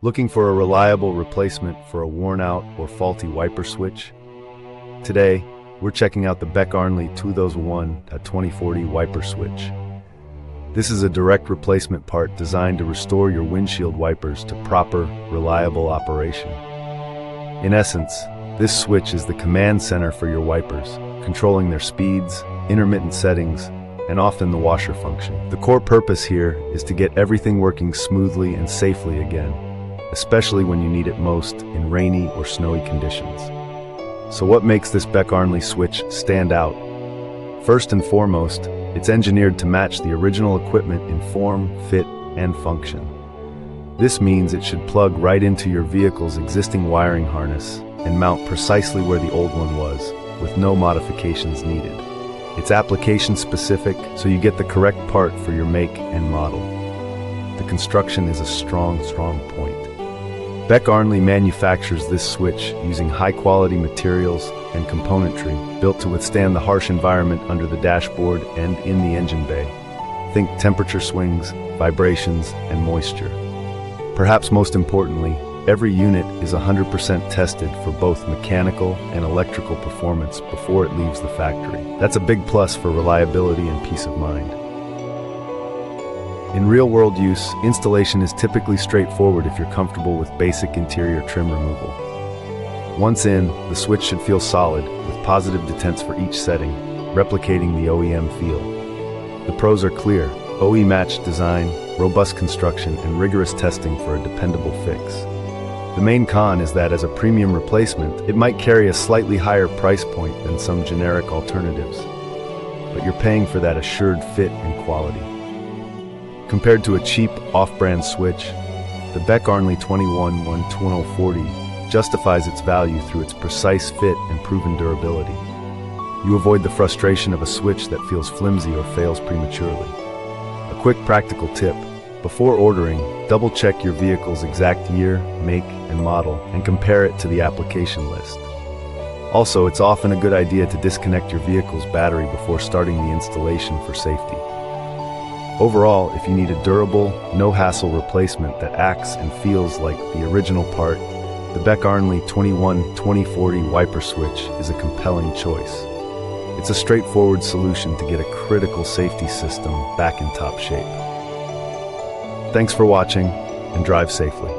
Looking for a reliable replacement for a worn-out or faulty wiper switch? Today, we're checking out the Beck Arnley 2001-2040 wiper switch. This is a direct replacement part designed to restore your windshield wipers to proper, reliable operation. In essence, this switch is the command center for your wipers, controlling their speeds, intermittent settings, and often the washer function. The core purpose here is to get everything working smoothly and safely again, especially when you need it most in rainy or snowy conditions. So what makes this Beck Arnley switch stand out? First and foremost, it's engineered to match the original equipment in form, fit, and function. This means it should plug right into your vehicle's existing wiring harness and mount precisely where the old one was, with no modifications needed. It's application specific, so you get the correct part for your make and model. The construction is a strong point. Beck Arnley manufactures this switch using high-quality materials and componentry built to withstand the harsh environment under the dashboard and in the engine bay. Think temperature swings, vibrations, and moisture. Perhaps most importantly, every unit is 100% tested for both mechanical and electrical performance before it leaves the factory. That's a big plus for reliability and peace of mind. In real-world use, installation is typically straightforward if you're comfortable with basic interior trim removal. Once in, the switch should feel solid, with positive detents for each setting, replicating the OEM feel. The pros are clear: OE-matched design, robust construction, and rigorous testing for a dependable fix. The main con is that as a premium replacement, it might carry a slightly higher price point than some generic alternatives, but you're paying for that assured fit and quality. Compared to a cheap, off-brand switch, the Beck Arnley 2001-2040 justifies its value through its precise fit and proven durability. You avoid the frustration of a switch that feels flimsy or fails prematurely. A quick practical tip: before ordering, double-check your vehicle's exact year, make, and model, and compare it to the application list. Also, it's often a good idea to disconnect your vehicle's battery before starting the installation for safety. Overall, if you need a durable, no-hassle replacement that acts and feels like the original part, the Beck Arnley 2001-2040 wiper switch is a compelling choice. It's a straightforward solution to get a critical safety system back in top shape. Thanks for watching, and drive safely.